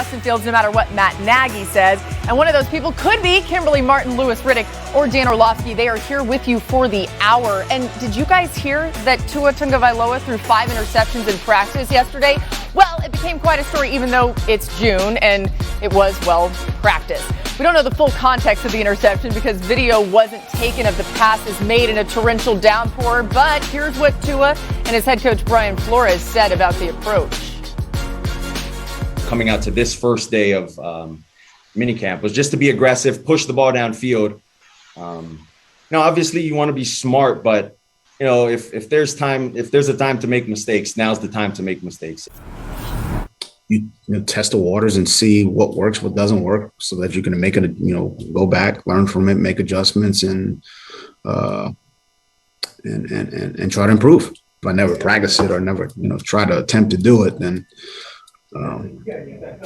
Justin Fields no matter what Matt Nagy says. And one of those people could be Kimberly Martin, Lewis Riddick, or Dan Orlovsky. They are here with you for the hour. And did you guys hear that Tua Tagovailoa threw 5 interceptions in practice yesterday? Well, it became quite a story even though it's June and it was, well, practice. We don't know the full context of the interception because video wasn't taken of the passes made in a torrential downpour, but here's what Tua and his head coach Brian Flores said about the approach. Coming out to this first day of minicamp was just to be aggressive, push the ball downfield. Now, obviously you want to be smart, but if there's a time to make mistakes, now's the time to make mistakes. You test the waters and see what works, what doesn't work, so that you can make it, go back, learn from it, make adjustments, and try to improve. If I never practice it or never, try to attempt to do it, then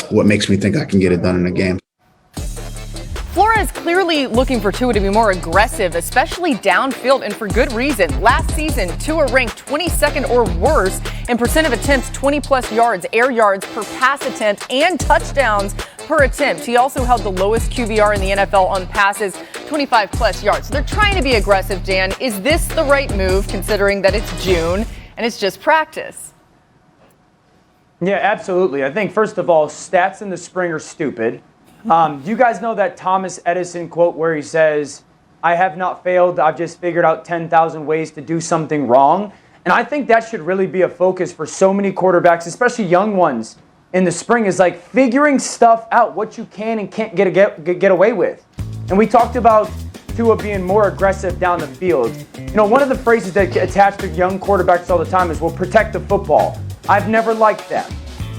what makes me think I can get it done in a game? Flores clearly looking for Tua to be more aggressive, especially downfield, and for good reason. Last season, Tua ranked 22nd or worse in percent of attempts, 20-plus yards, air yards per pass attempt, and touchdowns per attempt. He also held the lowest QBR in the NFL on passes, 25-plus yards. So they're trying to be aggressive, Dan. Is this the right move, considering that it's June and it's just practice? Yeah, absolutely. I think, first of all, stats in the spring are stupid. Do you guys know that Thomas Edison quote where he says, "I have not failed, I've just figured out 10,000 ways to do something wrong"? And I think that should really be a focus for so many quarterbacks, especially young ones in the spring, is like figuring stuff out, what you can and can't get away with. And we talked about Tua being more aggressive down the field. One of the phrases that get attached to young quarterbacks all the time is, "Well, protect the football." I've never liked that.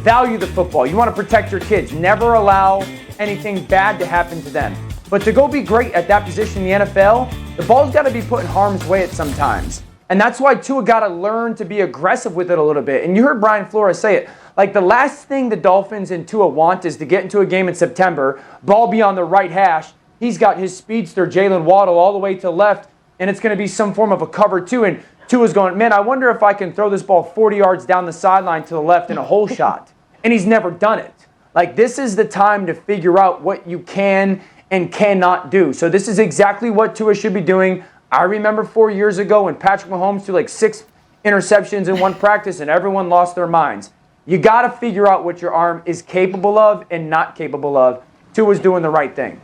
Value the football. You want to protect your kids. Never allow anything bad to happen to them. But to go be great at that position in the NFL, the ball's got to be put in harm's way at some times. And that's why Tua got to learn to be aggressive with it a little bit. And you heard Brian Flores say it. Like, the last thing the Dolphins and Tua want is to get into a game in September, ball be on the right hash. He's got his speedster, Jalen Waddle, all the way to the left, and it's going to be some form of a cover two. And Tua's going, man, I wonder if I can throw this ball 40 yards down the sideline to the left in a hole shot. And he's never done it. Like, this is the time to figure out what you can and cannot do. So this is exactly what Tua should be doing. I remember 4 years ago when Patrick Mahomes threw like 6 interceptions in one practice and everyone lost their minds. You got to figure out what your arm is capable of and not capable of. Tua's doing the right thing.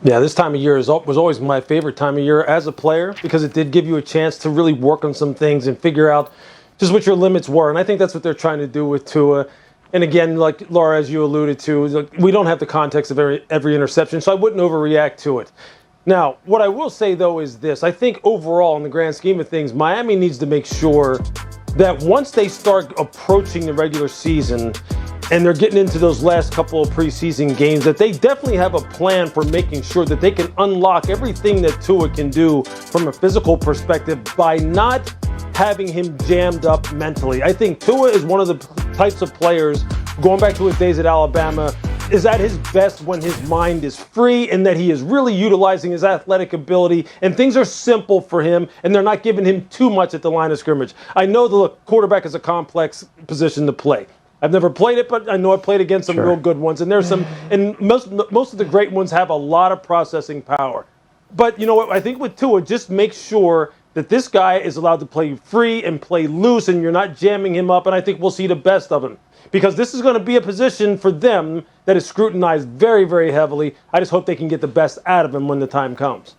Yeah, this time of year was always my favorite time of year as a player because it did give you a chance to really work on some things and figure out just what your limits were. And I think that's what they're trying to do with Tua. And again, like Laura, as you alluded to, we don't have the context of every interception, so I wouldn't overreact to it. Now, what I will say, though, is this. I think overall, in the grand scheme of things, Miami needs to make sure that once they start approaching the regular season and they're getting into those last couple of preseason games, that they definitely have a plan for making sure that they can unlock everything that Tua can do from a physical perspective by not having him jammed up mentally. I think Tua is one of the types of players, going back to his days at Alabama, is at his best when his mind is free and that he is really utilizing his athletic ability and things are simple for him and they're not giving him too much at the line of scrimmage. I know the quarterback is a complex position to play. I've never played it, but I know I've played against some real good ones. And there's some, and most of the great ones have a lot of processing power. But you know what? I think with Tua, just make sure that this guy is allowed to play free and play loose and you're not jamming him up, and I think we'll see the best of him. Because this is going to be a position for them that is scrutinized very, very heavily. I just hope they can get the best out of him when the time comes.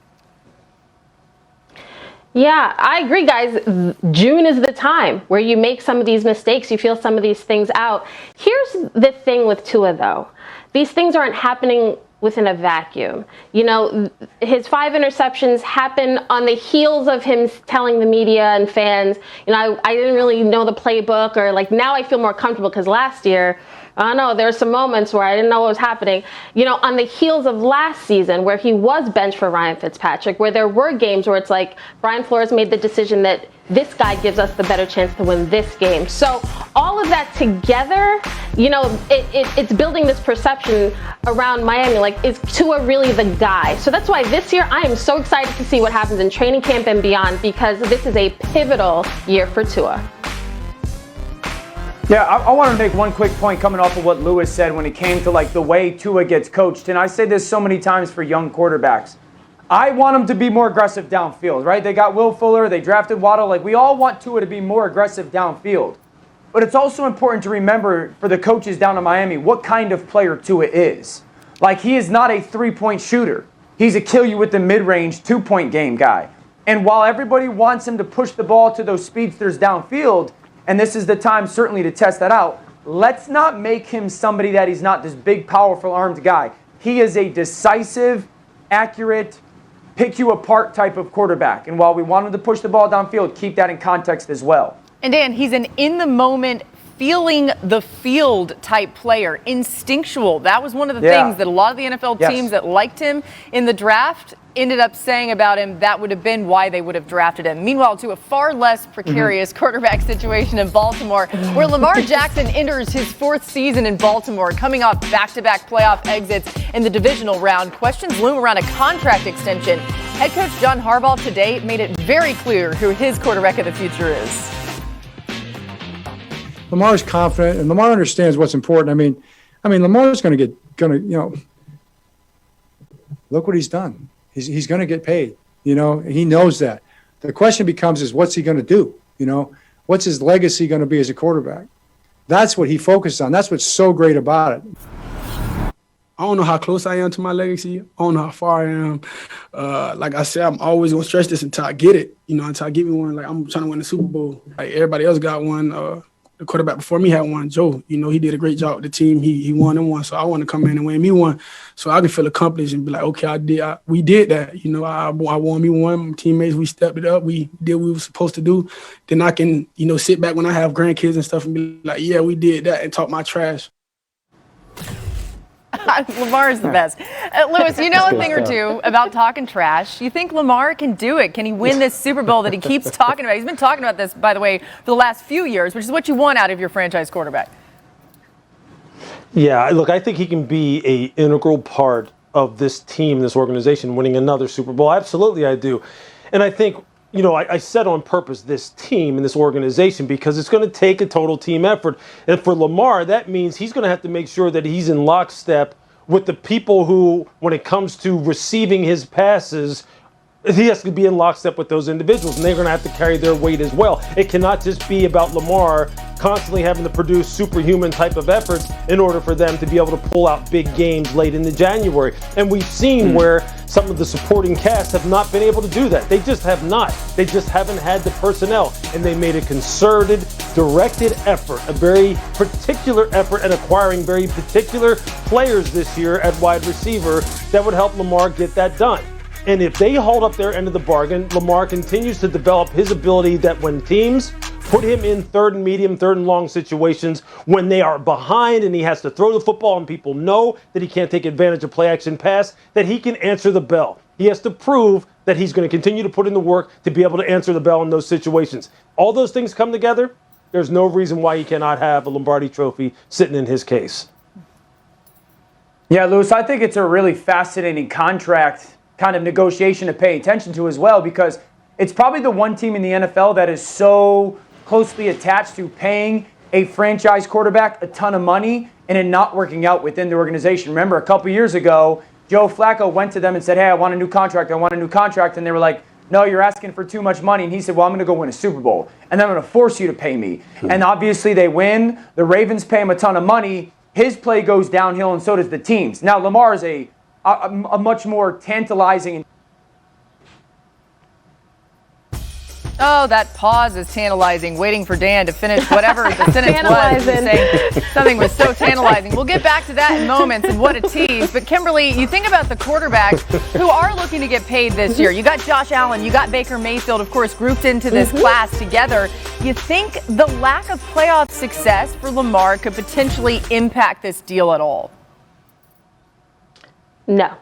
Yeah, I agree, guys. June is the time where you make some of these mistakes, you feel some of these things out. Here's the thing with Tua, though. These things aren't happening within a vacuum. His 5 interceptions happen on the heels of him telling the media and fans, I didn't really know the playbook, or like now I feel more comfortable because last year, I don't know, there were some moments where I didn't know what was happening. On the heels of last season where he was benched for Ryan Fitzpatrick, where there were games where it's like Brian Flores made the decision that this guy gives us the better chance to win this game. So all of that together, it's building this perception around Miami. Like, is Tua really the guy? So that's why this year I am so excited to see what happens in training camp and beyond, because this is a pivotal year for Tua. Yeah, I want to make one quick point coming off of what Lewis said when it came to like the way Tua gets coached. And I say this so many times for young quarterbacks. I want them to be more aggressive downfield, right? They got Will Fuller, they drafted Waddle. Like, we all want Tua to be more aggressive downfield. But it's also important to remember for the coaches down in Miami what kind of player Tua is. Like, he is not a three-point shooter. He's a kill you with the mid-range, two-point game guy. And while everybody wants him to push the ball to those speedsters downfield, and this is the time certainly to test that out, let's not make him somebody that he's not, this big, powerful, armed guy. He is a decisive, accurate, pick you apart type of quarterback. And while we want him to push the ball downfield, keep that in context as well. And Dan, he's an in-the-moment, feeling the field type player, instinctual. That was one of the things that a lot of the NFL teams that liked him in the draft ended up saying about him. That would have been why they would have drafted him. Meanwhile, to a far less precarious quarterback situation in Baltimore, where Lamar Jackson enters his fourth season in Baltimore, coming off back-to-back playoff exits in the divisional round. Questions loom around a contract extension. Head coach John Harbaugh today made it very clear who his quarterback of the future is. Lamar's confident, and Lamar understands what's important. I mean, Lamar's going to look what he's done. He's going to get paid. He knows that. The question becomes is what's he going to do? What's his legacy going to be as a quarterback? That's what he focused on. That's what's so great about it. I don't know how close I am to my legacy. I don't know how far I am. Like I said, I'm always going to stretch this until I get it, until I get me one. Like, I'm trying to win the Super Bowl. Like, everybody else got one. The quarterback before me had one, Joe. He did a great job with the team. He won and won. So I want to come in and win me one, so I can feel accomplished and be like, okay, we did that. I won me one. My teammates, we stepped it up. We did what we were supposed to do. Then I can, sit back when I have grandkids and stuff and be like, yeah, we did that, and talk my trash. Lamar is the best. Lewis, you know a thing or two about talking trash. You think Lamar can do it? Can he win this Super Bowl that he keeps talking about? He's been talking about this, by the way, for the last few years, which is what you want out of your franchise quarterback. Yeah, look, I think he can be an integral part of this team, this organization, winning another Super Bowl. Absolutely, I do. And I think, I said on purpose this team and this organization because it's going to take a total team effort. And for Lamar, that means he's going to have to make sure that he's in lockstep with the people who, when it comes to receiving his passes, he has to be in lockstep with those individuals, and they're going to have to carry their weight as well. It cannot just be about Lamar constantly having to produce superhuman type of efforts in order for them to be able to pull out big games late into January. And we've seen where some of the supporting cast have not been able to do that. They just have not. They just haven't had the personnel, and they made a concerted, directed effort, a very particular effort at acquiring very particular players this year at wide receiver that would help Lamar get that done. And if they hold up their end of the bargain, Lamar continues to develop his ability that when teams put him in third and medium, third and long situations, when they are behind and he has to throw the football and people know that he can't take advantage of play action pass, that he can answer the bell. He has to prove that he's going to continue to put in the work to be able to answer the bell in those situations. All those things come together, there's no reason why he cannot have a Lombardi trophy sitting in his case. Yeah, Lewis, I think it's a really fascinating contract kind of negotiation to pay attention to as well, because it's probably the one team in the NFL that is so closely attached to paying a franchise quarterback a ton of money and it not working out within the organization. Remember, a couple years ago, Joe Flacco went to them and said, hey, I want a new contract. And they were like, no, you're asking for too much money. And he said, well, I'm going to go win a Super Bowl, and then I'm going to force you to pay me. And obviously they win. The Ravens pay him a ton of money. His play goes downhill, and so does the team's. Now, Lamar is a much more tantalizing. Oh, that pause is tantalizing, waiting for Dan to finish whatever the sentence was. Saying something was so tantalizing. We'll get back to that in moments, and what a tease. But Kimberly, you think about the quarterbacks who are looking to get paid this year. You got Josh Allen, you got Baker Mayfield, of course, grouped into this class together. You think the lack of playoff success for Lamar could potentially impact this deal at all? No.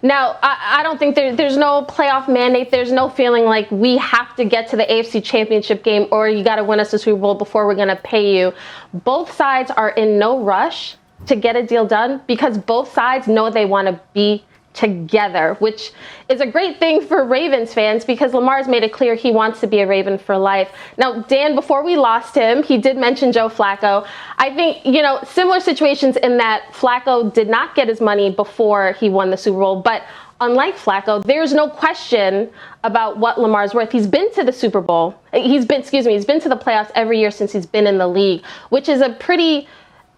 Now, I don't think there's no playoff mandate. There's no feeling like we have to get to the AFC Championship game or you got to win us a Super Bowl before we're going to pay you. Both sides are in no rush to get a deal done because both sides know they want to be together, which is a great thing for Ravens fans because Lamar's made it clear he wants to be a Raven for life. Now, Dan, before we lost him, he did mention Joe Flacco. I think, similar situations in that Flacco did not get his money before he won the Super Bowl, but unlike Flacco, there's no question about what Lamar's worth. He's been to the Super Bowl. He's been to the playoffs every year since he's been in the league, which is a pretty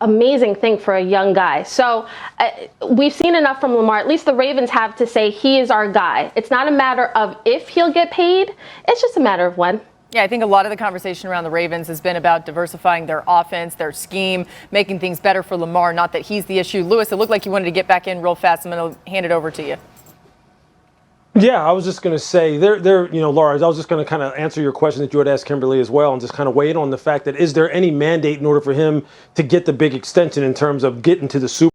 amazing thing for a young guy. So we've seen enough from Lamar. At least the Ravens have to say he is our guy. It's not a matter of if he'll get paid. It's just a matter of when. Yeah, I think a lot of the conversation around the Ravens has been about diversifying their offense, their scheme, making things better for Lamar, not that he's the issue. Lewis, it looked like you wanted to get back in real fast. I'm going to hand it over to you. Yeah, I was just going to say, Laura, I was just going to kind of answer your question that you had asked Kimberly as well and just kind of weigh in on the fact that is there any mandate in order for him to get the big extension in terms of getting to the Super